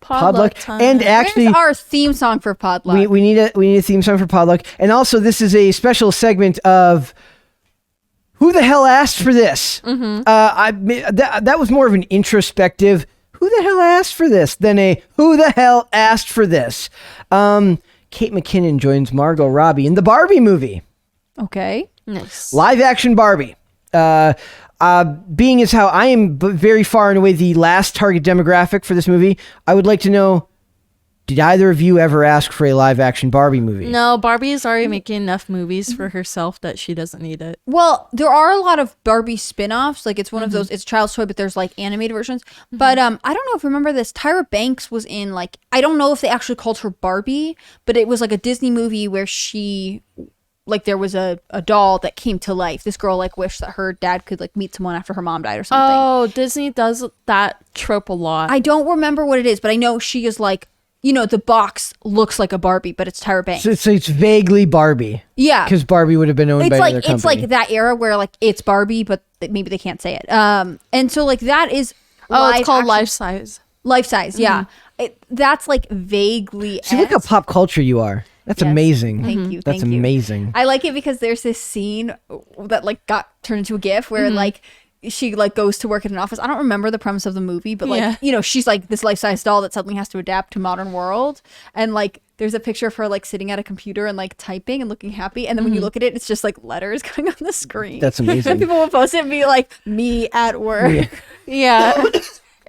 Podluck time. And actually, where's our theme song for Podluck? we need a theme song for Podluck. And also, this is a special segment of Who the Hell Asked for This? Mm-hmm. That was more of an introspective Who the hell asked for this than a Who the hell asked for this? Kate McKinnon joins Margot Robbie in the Barbie movie. Okay. Nice. Live action Barbie. Being as how I am very far and away the last target demographic for this movie, I would like to know, did either of you ever ask for a live action Barbie movie? No, Barbie is already making enough movies for herself that she doesn't need it. Well, there are a lot of Barbie spin-offs. Like, it's one of those, it's Child's Toy, but there's like animated versions. But I don't know if you remember this. Tyra Banks was in, like, I don't know if they actually called her Barbie, but it was like a Disney movie where she, like, there was a doll that came to life. This girl, like, wished that her dad could, like, meet someone after her mom died or something. Oh, Disney does that trope a lot. I don't remember what it is, but I know she is, like, you know, the box looks like a Barbie, but it's Tyra Banks. So it's vaguely Barbie. Yeah. Because Barbie would have been owned by another company. It's like that era where, like, it's Barbie, but maybe they can't say it. And so, like, that is... it's called life size. Life size, yeah. That's, like, vaguely... See, look how pop culture you are. That's amazing. Thank you. That's amazing. I like it because there's this scene that, like, got turned into a GIF where, like, she, like, goes to work at an office. I don't remember the premise of the movie, but, like, you know, she's, like, this life-size doll that suddenly has to adapt to modern world. And, like, there's a picture of her, like, sitting at a computer and, like, typing and looking happy. And then when you look at it, it's just, like, letters going on the screen. That's amazing. And people will post it and be like, me at work. Yeah.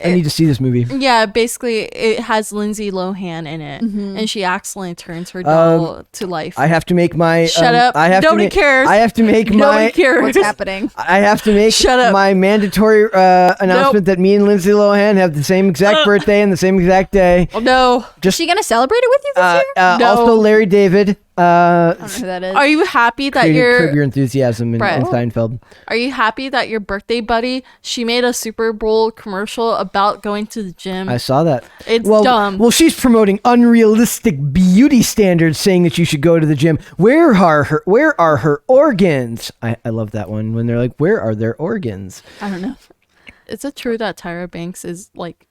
I need to see this movie. Yeah, basically, it has Lindsay Lohan in it, and she accidentally turns her doll to life. I have to make my... Shut up. Nobody cares. I have to make Nobody cares. What's happening? I have to make Shut up. my mandatory announcement that me and Lindsay Lohan have the same exact birthday and the same exact day. Oh, no. Is she going to celebrate it with you this year? No. Also, Larry David. I don't know who that is. Are you happy that Curb Your Enthusiasm in Brett. Seinfeld. Are you happy that your birthday buddy, she made a Super Bowl commercial about going to the gym? I saw that. It's well, dumb. Well, she's promoting unrealistic beauty standards, saying that you should go to the gym. Where are her organs? I love that one when they're like, where are their organs? I don't know. Is it true that Tyra Banks is like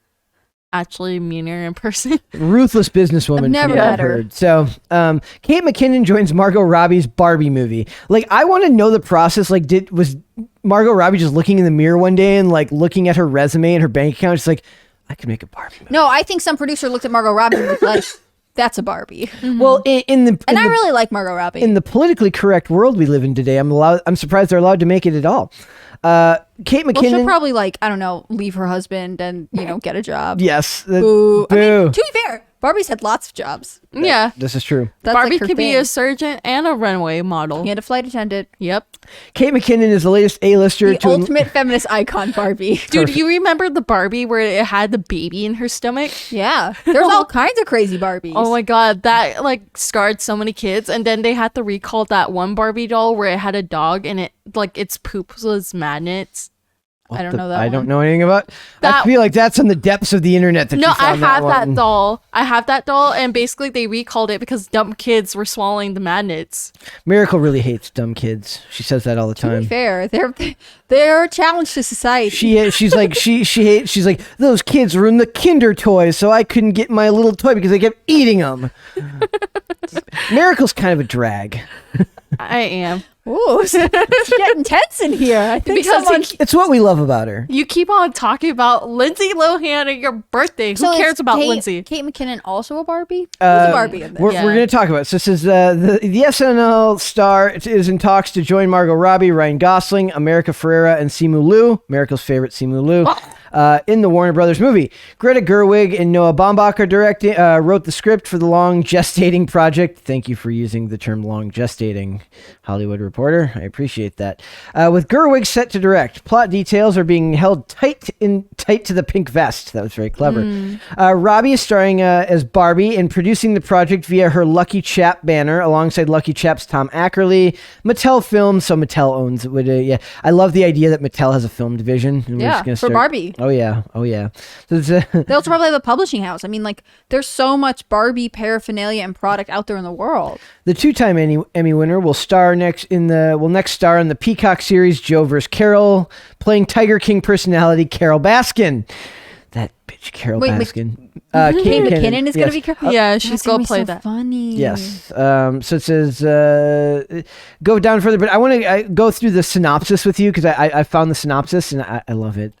actually meaner in person? Ruthless businesswoman. I've never met her. Heard. So, Kate McKinnon joins Margot Robbie's Barbie movie. Like, I want to know the process. Like, was Margot Robbie just looking in the mirror one day and like looking at her resume and her bank account? She's like, I could make a Barbie movie. No, I think some producer looked at Margot Robbie and was like, that's a Barbie. Well, I really like Margot Robbie. In the politically correct world we live in today, I'm surprised they're allowed to make it at all. Kate McKinnon. Well, she'll probably, like, I don't know, leave her husband and, you know, get a job. Yes. Boo. I mean, to be fair, Barbie's had lots of jobs. Yeah. This is true. That's Barbie like her could be thing. a surgeon and a runway model. And a flight attendant. Yep. Kate McKinnon is the latest A-lister The ultimate feminist icon, Barbie. Dude, you remember the Barbie where it had the baby in her stomach? Yeah. There's all kinds of crazy Barbies. Oh my god, that like scarred so many kids. And then they had to recall that one Barbie doll where it had a dog and it like its poop was magnets. I don't know that I one. don't know anything about That- I feel like that's on the depths of the internet that No, you I found have that one. doll. I have that doll, and basically they recalled it because dumb kids were swallowing the magnets. Miracle really hates dumb kids. She says that all the To be time. fair, they're a challenge to society. She's like she's like, those kids ruined the Kinder toys, so I couldn't get my little toy because they kept eating them. Miracle's kind of a drag. I am. Ooh, it's getting tense in here. I think Because someone... It's what we love about her. You keep on talking about Lindsay Lohan and your birthday. Who cares about Lindsay? Kate McKinnon also a Barbie? Who's a Barbie in this? We're going to talk about it. So this is the SNL star is in talks to join Margot Robbie, Ryan Gosling, America Ferrera, and Simu Liu, Miracle's favorite Simu Liu, in the Warner Brothers movie. Greta Gerwig and Noah Baumbach wrote the script for the long gestating project. Thank you for using the term long gestating, Hollywood Reporter. I appreciate that. With Gerwig set to direct, plot details are being held tight to the pink vest. That was very clever. Robbie is starring as Barbie and producing the project via her Lucky Chap banner alongside Lucky Chap's Tom Ackerley. Mattel Films, so Mattel owns it. Yeah, I love the idea that Mattel has a film division. And Yeah, for Barbie. Oh yeah. So it's, They also probably have a publishing house. I mean, like, there's so much Barbie paraphernalia and product out there in the world. the two-time Emmy winner will next star in the Peacock series Joe vs. Carol, playing Tiger King personality Carol Baskin. That bitch, Carol Baskin. Kate McKinnon is going to be. Yeah, she's That's gonna be play so that. Funny. Yes. So it says, go down further, but I want to go through the synopsis with you because I found the synopsis and I love it.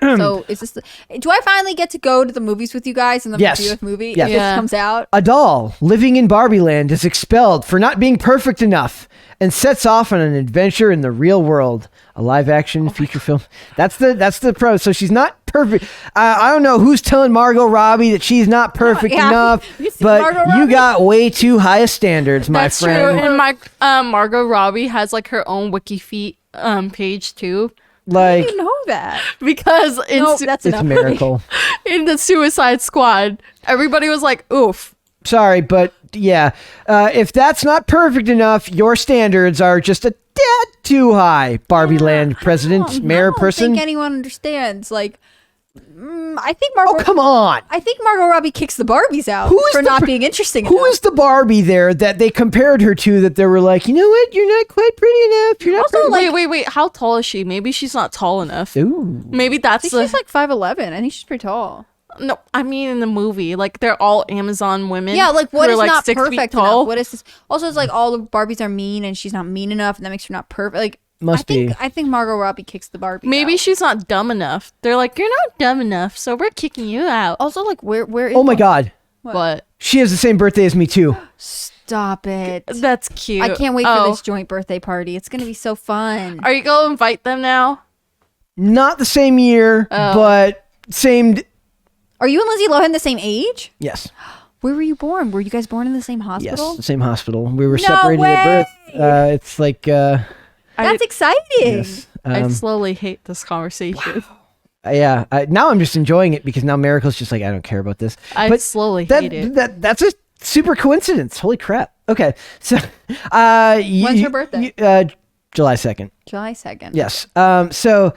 So is this? Do I finally get to go to the movies with you guys and the Yes. review of the movie? Yes. If Yeah. this comes out. A doll living in Barbie Land is expelled for not being perfect enough and sets off on an adventure in the real world. A live-action feature film. That's the pro. So she's not perfect. I don't know who's telling Margot Robbie that she's not perfect Yeah. enough, You see but Margot you Robbie? got way too high of standards, my That's friend. true. And Margot Robbie has like her own WikiFeet page too, I Like, didn't know that. because in No, that's it's enough. a miracle. in the Suicide Squad, everybody was like, "Oof." Sorry, but yeah, if that's not perfect enough, your standards are just a tad too high. Barbie Land president, mayor I don't person. think anyone understands. Like, I think Oh, Margot. come on. I think Margot Robbie kicks the Barbies out Who is for the not Bar- being interesting Who enough. is the Barbie there that they compared her to that they were like, you know what? You're not quite pretty enough. You're not Also, pretty. Wait. How tall is she? Maybe she's not tall enough. Ooh. Maybe I that's think she's like 5'11". I think she's pretty tall. no. I mean, in the movie, like they're all Amazon women. Yeah, like what who are, is like, not 6 feet perfect tall. enough? What is this? Also, it's like all the Barbies are mean and she's not mean enough, and that makes her not perfect. Like, I think Margot Robbie kicks the Barbie. Maybe out. she's not dumb enough. They're like, "You're not dumb enough, so we're kicking you out." Also, like, where is? Oh my God. What? She has the same birthday as me, too. Stop it! That's cute. I can't wait Oh. for this joint birthday party. It's gonna be so fun. Are you gonna invite them now? Not the same year, Oh. but same. Are you and Lindsay Lohan the same age? Yes. Where were you born? Were you guys born in the same Yes. hospital? The same hospital. We were No separated at birth. way! It's like, That's exciting. yes. I slowly hate this conversation. Yeah. Now I'm just enjoying it because now Miracle's just like, I don't care about this. I But slowly that, hate it. that's a super coincidence. Holy crap. Okay. So, When's her birthday? July 2nd. July 2nd. Yes. So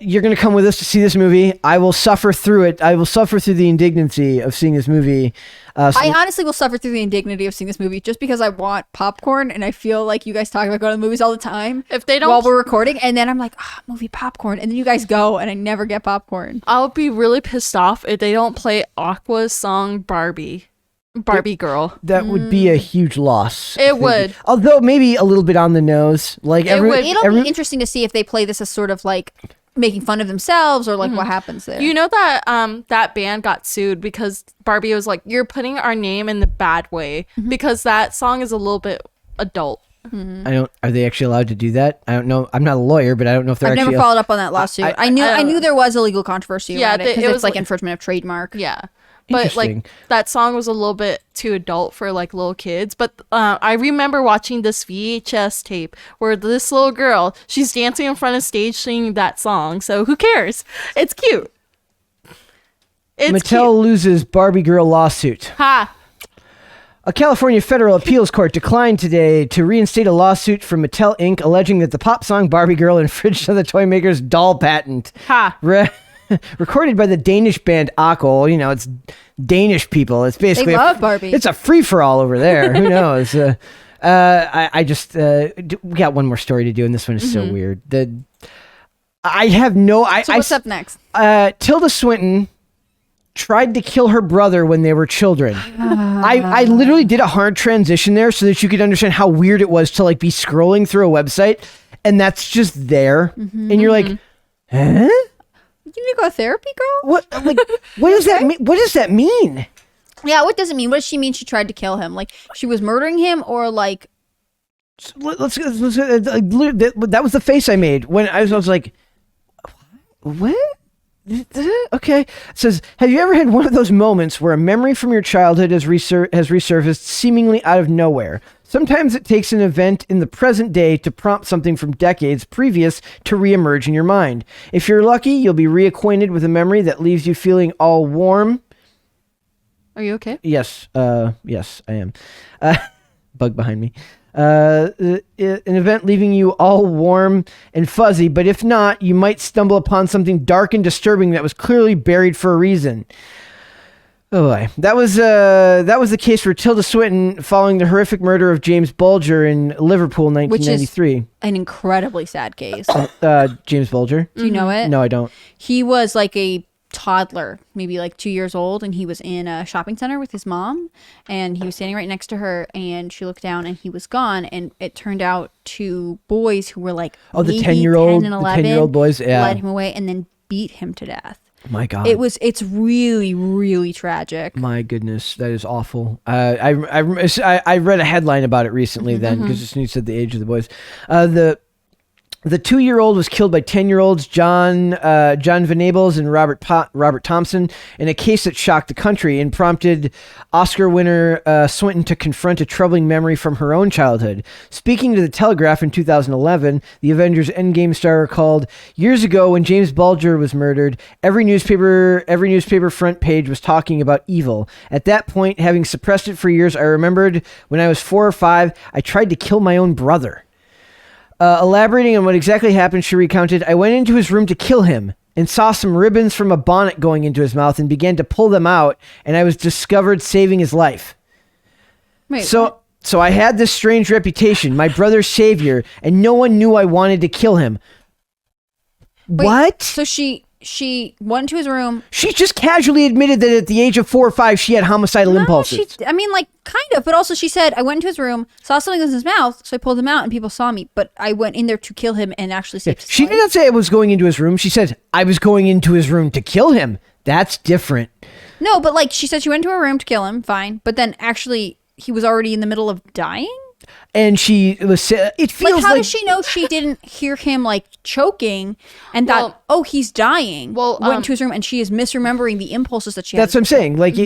you're going to come with us to see this movie. I will suffer through it. I will suffer through the indignity of seeing this movie. I honestly will suffer through the indignity of seeing this movie just because I want popcorn, and I feel like you guys talk about going to the movies all the time. If they don't, while we're recording, and then I'm like, movie popcorn, and then you guys go, and I never get popcorn. I'll be really pissed off if they don't play Aqua's song Barbie Girl. that would be a huge loss. It would. Although maybe a little bit on the nose. Like It would. It'll be interesting to see if they play this as sort of like making fun of themselves or like what happens there. You know that that band got sued because Barbie was like, "You're putting our name in the bad way," because that song is a little bit adult. Are they actually allowed to do that? I don't know. I'm not a lawyer, but I don't know if they're I've actually. never followed up on that lawsuit. I knew there was a legal controversy Yeah, around it it because was it's like like- infringement of trademark. Yeah. But like Interesting. that song was a little bit too adult for like little kids. But I remember watching this VHS tape where this little girl, she's dancing in front of stage singing that song. So who cares? It's cute. It's Mattel cute. loses Barbie girl lawsuit. Ha. A California federal appeals court declined today to reinstate a lawsuit from Mattel Inc. alleging that the pop song Barbie Girl infringed on the toy maker's doll patent. Ha. Recorded by the Danish band Akol. You know, it's Danish people. It's basically love Barbie. It's a free-for-all over there. Who knows? I just we got one more story to do, and this one is so weird. I have no. So what's up next? Tilda Swinton tried to kill her brother when they were children. I literally did a hard transition there so that you could understand how weird it was to like be scrolling through a website and that's just there, and you're like, huh? You need to go to therapy, girl? What? Like, what does that mean? What does that mean? Yeah, what does it mean? What does she mean she tried to kill him? Like she was murdering him or like Let's that was the face I made when I was like, what? Okay. It says, have you ever had one of those moments where a memory from your childhood has resurfaced seemingly out of nowhere? Sometimes it takes an event in the present day to prompt something from decades previous to reemerge in your mind. If you're lucky, you'll be reacquainted with a memory that leaves you feeling all warm. Are you okay? Yes. Yes, I am. Bug behind me. An event leaving you all warm and fuzzy, but if not, you might stumble upon something dark and disturbing that was clearly buried for a reason. Oh boy. That was the case for Tilda Swinton following the horrific murder of James Bulger in Liverpool in 1993. an incredibly sad case. James Bulger? Do you know it? No, I don't. He was like a toddler, maybe like 2 years old, and he was in a shopping center with his mom, and he was standing right next to her, and she looked down and he was gone, and it turned out 2 boys who were like the maybe 10-year-old 10 and 11 10-year-old boys, yeah. led him away and then beat him to death. My God. It's really, really tragic. My goodness, that is awful. I read a headline about it recently then, because just you said the age of the boys. The 2-year-old was killed by 10-year-olds John Venables and Robert Thompson in a case that shocked the country and prompted Oscar winner Swinton to confront a troubling memory from her own childhood. Speaking to The Telegraph in 2011, the Avengers Endgame star recalled, "Years ago when James Bulger was murdered, every newspaper front page was talking about evil. At that point, having suppressed it for years, I remembered when I was 4 or 5, I tried to kill my own brother." Elaborating on what exactly happened, she recounted, "I went into his room to kill him and saw some ribbons from a bonnet going into his mouth and began to pull them out, and I was discovered saving his life. Wait, So I had this strange reputation, my brother's savior, and no one knew I wanted to kill him." Wait, What? So she went into his room. She just casually admitted that at the age of 4 or 5, she had homicidal impulses. I mean, like, kind of, but also she said, I went into his room, saw something in his mouth, so I pulled him out and people saw me, but I went in there to kill him and actually saved his She life. did not say I was going into his room. She said, I was going into his room to kill him. That's different. No, but like, she said she went to her room to kill him, fine, but then actually he was already in the middle of dying? And she was, it feels Like, how like, does she know she didn't hear him like choking and thought, oh, he's dying? Went to his room and she is misremembering the impulses that she had. that's what I'm saying. Like,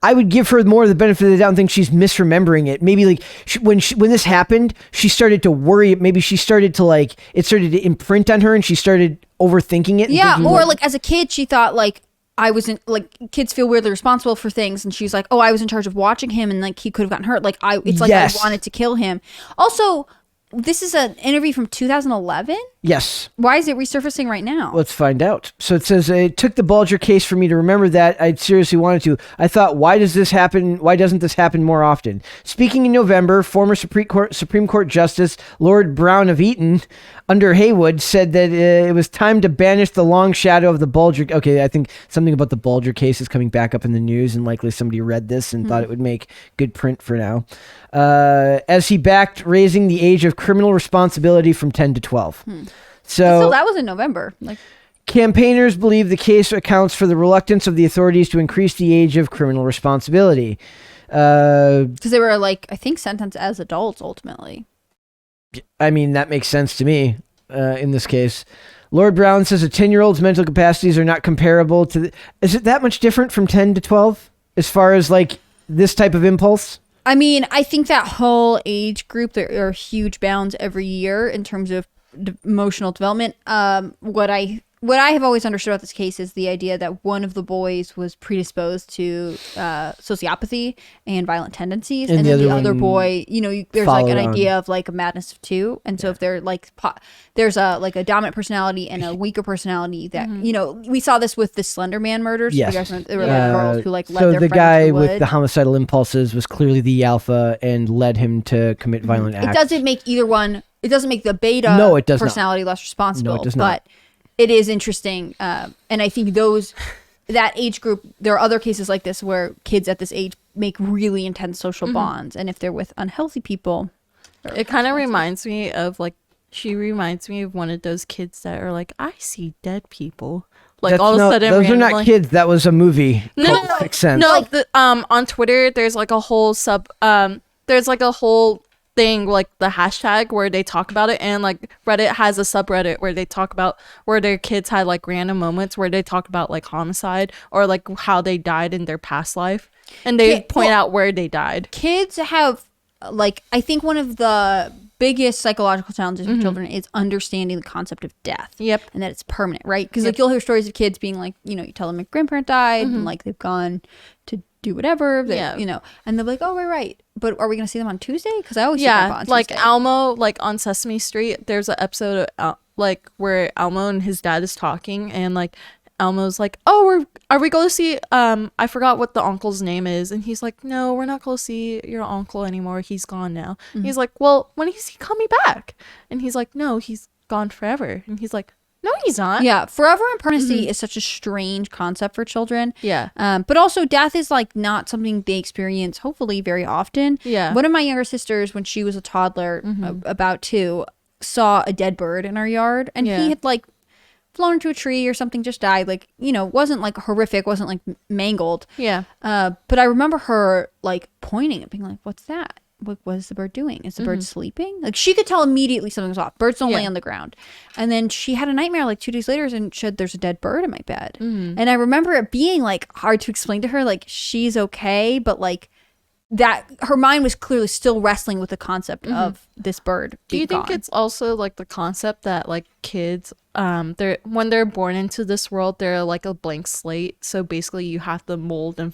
I would give her more of the benefit of the doubt and think she's misremembering it. Maybe like when this happened, she started to worry. Maybe she started to like, it started to imprint on her and she started overthinking it. Yeah, or like as a kid, she thought like, I wasn't like, kids feel weirdly responsible for things, and she's like, oh, I was in charge of watching him and like he could have gotten hurt, like it's like Yes. I wanted to kill him. Also, this is an interview from 2011. Yes. Why is it resurfacing right now? Let's find out. So it says, it took the Bulger case for me to remember that. I seriously wanted to. I thought, why doesn't this happen more often? Speaking in November, former Supreme Court Justice Lord Brown of Eton, under Haywood, said that it was time to banish the long shadow of the Bulger. Okay, I think something about the Bulger case is coming back up in the news, and likely somebody read this and thought it would make good print for now. As he backed raising the age of criminal responsibility from 10 to 12. So that was in November. Like, campaigners believe the case accounts for the reluctance of the authorities to increase the age of criminal responsibility. because they were like, I think sentenced as adults ultimately. I mean, that makes sense to me in this case. Lord Brown says a 10-year-old's mental capacities are not comparable to... Is it that much different from 10 to 12 as far as like this type of impulse? I mean, I think that whole age group, there are huge bounds every year in terms of emotional development. What I have always understood about this case is the idea that one of the boys was predisposed to sociopathy and violent tendencies, and then the other boy, there's like an idea of like a madness of two, and so if they're like there's a like a dominant personality and a weaker personality that we saw this with the Slender Man murders. Yes, you guys remember, there were like girls who like led so their the friends guy to the with wood. the homicidal impulses was clearly the alpha and led him to commit violent acts. It doesn't make either one. It doesn't make the beta No, it does not. personality less responsible. No, it does not. But it is interesting, and I think that age group. There are other cases like this where kids at this age make really intense social bonds, and if they're with unhealthy people, it kind of reminds me of like she reminds me of one of those kids that are like, I see dead people. Like all of a sudden, those are not kids. That was a movie. No, called Sixth Sense. No, on Twitter, there's like a whole thing like the hashtag where they talk about it, and like Reddit has a subreddit where they talk about where their kids had like random moments where they talk about like homicide or like how they died in their past life, and they point out where they died. Kids have like, I think one of the biggest psychological challenges for children is understanding the concept of death. Yep. And that it's permanent, right? Because like you'll hear stories of kids being like, you tell them a grandparent died and like they've gone to do whatever, and they're like, oh, right. But are we going to see them on Tuesday? Because I always see them on Tuesday. Like Elmo, like on Sesame Street, there's an episode of like where Elmo and his dad is talking, and like Elmo's like, oh, are we going to see I forgot what the uncle's name is, and he's like, no, we're not going to see your uncle anymore, he's gone now. He's like, well, when is he coming back? And he's like, no, he's gone forever. And he's like, No, he's not. Yeah, forever and permanency is such a strange concept for children. Yeah. But also death is like not something they experience, hopefully, very often. Yeah. One of my younger sisters, when she was a toddler, about 2, saw a dead bird in our yard, and he had like flown into a tree or something, just died. Like, you know, wasn't like horrific, wasn't like mangled. Yeah. But I remember her like pointing and being like, "What's that? What is the bird doing? Is the bird sleeping?" Like, she could tell immediately something was off. Birds don't lay on the ground. And then she had a nightmare like 2 days later and said, "There's a dead bird in my bed." And I remember it being like hard to explain to her, like, she's okay, but like that her mind was clearly still wrestling with the concept of this bird. Do you think gone. it's also like the concept that like kids, they're when they're born into this world, they're like a blank slate. So basically, you have to mold them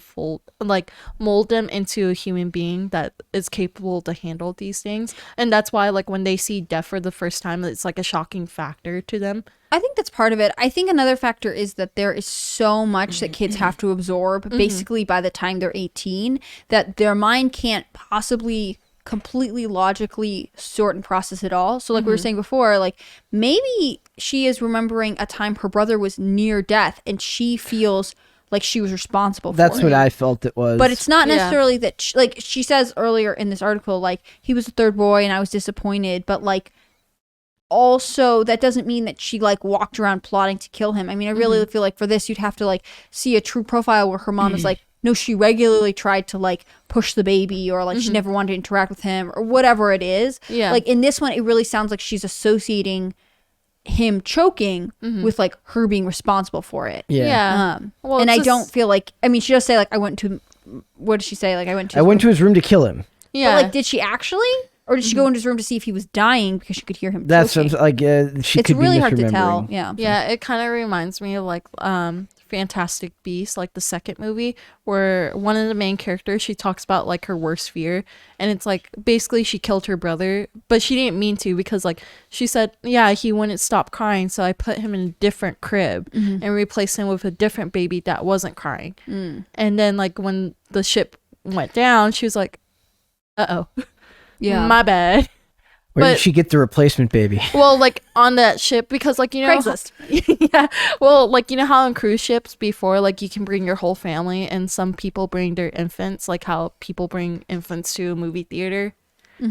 into a human being that is capable to handle these things, and that's why like when they see death for the first time, it's like a shocking factor to them. I think that's part of it. I think another factor is that there is so much that kids have to absorb basically by the time they're 18 that their mind can't possibly completely logically sort and process it all. So like we were saying before, like maybe she is remembering a time her brother was near death and she feels like she was responsible for That's it. what I felt it was. But it's not necessarily that like she says earlier in this article, like, he was the third boy and I was disappointed, but like also that doesn't mean that she like walked around plotting to kill him. I mean, I really feel like for this you'd have to like see a true profile where her mom is like, no, she regularly tried to like push the baby, or like she never wanted to interact with him, or whatever it is. Yeah. Like in this one, it really sounds like she's associating him choking with like her being responsible for it. Yeah. Well, And it's I just- don't feel like, I mean, she does say like, I went to, what did she say? Like, I went to his room to kill him. Yeah. But like, did she actually? Or did she go into his room to see if he was dying because she could hear him That's choking? like she It's could really be hard to tell. misremembering. Yeah. Yeah, it kind of reminds me of like Fantastic Beasts, like the second movie, where one of the main characters, she talks about like her worst fear, and it's like basically she killed her brother, but she didn't mean to, because like she said, yeah, he wouldn't stop crying, so I put him in a different crib and replaced him with a different baby that wasn't crying. And then like when the ship went down, she was like, uh-oh, Yeah. my bad. Where did But- she get the replacement baby? Well, like on that ship, because like, you know, Craigslist. yeah. Well, like, you know how on cruise ships before, like, you can bring your whole family, and some people bring their infants, like how people bring infants to a movie theater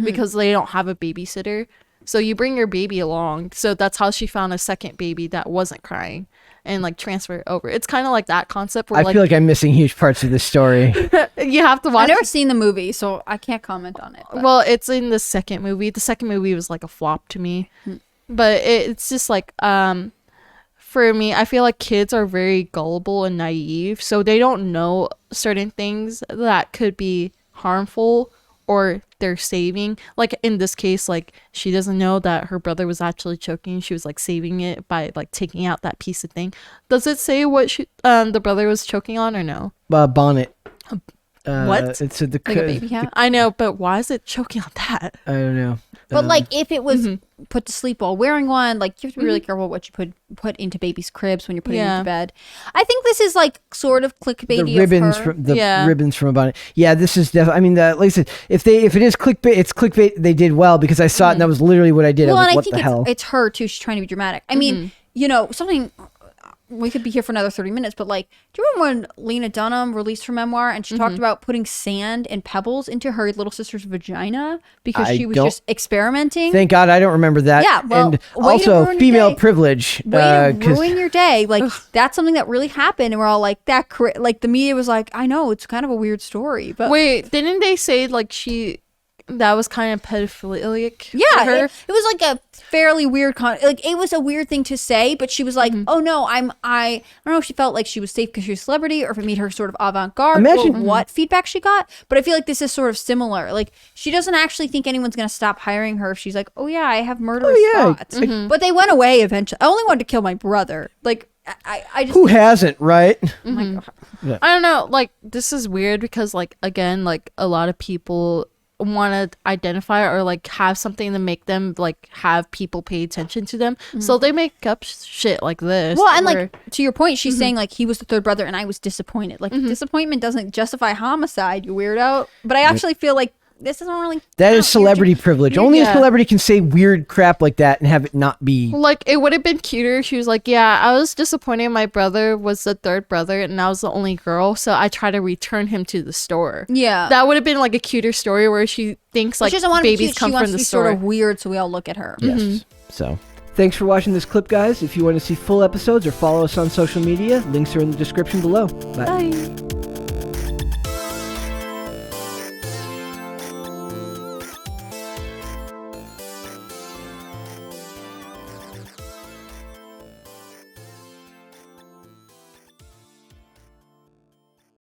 because they don't have a babysitter. So you bring your baby along. So that's how she found a second baby that wasn't crying and like transfer it over. It's kind of like that concept where I feel like I'm missing huge parts of this story. you have to watch. I've never seen the movie, so I can't comment on it. but- Well, it's in the second movie. The second movie was like a flop to me. But it's just like for me, I feel like kids are very gullible and naive, so they don't know certain things that could be harmful or they're saving. Like in this case, like she doesn't know that her brother was actually choking. She was like saving it by like taking out that piece of thing. Does it say what the brother was choking on or no? Bonnet. What? It's the like a baby hat. I know, but why is it choking on that? I don't know. But like, if it was put to sleep while wearing one, like you have to be really careful what you put into baby's cribs when you're putting them to bed. I think this is like sort of clickbaity. The ribbons of her. from the Yeah. ribbons from a bonnet. Yeah, this is definitely. I mean, like I said, if it is clickbait, it's clickbait. They did well because I saw it and that was literally what I did. Well, I was and like, I what think the hell? it's her too. She's trying to be dramatic. I mean, you know, something. We could be here for another 30 minutes, but like, do you remember when Lena Dunham released her memoir and she talked about putting sand and pebbles into her little sister's vagina because I she was don't- just experimenting? Thank God I don't remember that. Yeah, well, and way to also ruin your female day. privilege. Way to 'Cause ruin your day. Like, that's something that really happened. And we're all like, like, the media was like, I know, it's kind of a weird story. But Wait, didn't they say like that was kind of pedophilic? yeah, for her? it was like a fairly weird like, it was a weird thing to say, but she was like, oh no, I don't know if she felt like she was safe because she was a celebrity or if it made her sort of avant-garde Imagine- or what feedback she got, but I feel like this is sort of similar. Like, she doesn't actually think anyone's gonna stop hiring her if she's like, oh yeah, I have murderous yeah. thoughts. But they went away eventually. I only wanted to kill my brother. Like, I just who hasn't, right? oh my God. I don't know. Like, this is weird because like, again, like a lot of people want to identify or like have something to make them like have people pay attention to them, so they make up shit like this. Well, and where- like, to your point, she's saying like he was the third brother and I was disappointed. Like, disappointment doesn't justify homicide, you weirdo. But I actually feel like this doesn't really. That count. is celebrity privilege. you're- Only a yeah. celebrity can say weird crap like that and have it not be. Like, it would have been cuter. She was like, yeah, I was disappointed my brother was the third brother and I was the only girl, so I tried to return him to the store. Yeah. That would have been like a cuter story where she thinks like She doesn't want to be babies cute. come She wants from to the be store. sort of weird, so we all look at her. Yes. So, thanks for watching this clip, guys. If you want to see full episodes or follow us on social media, links are in the description below. Bye. Bye.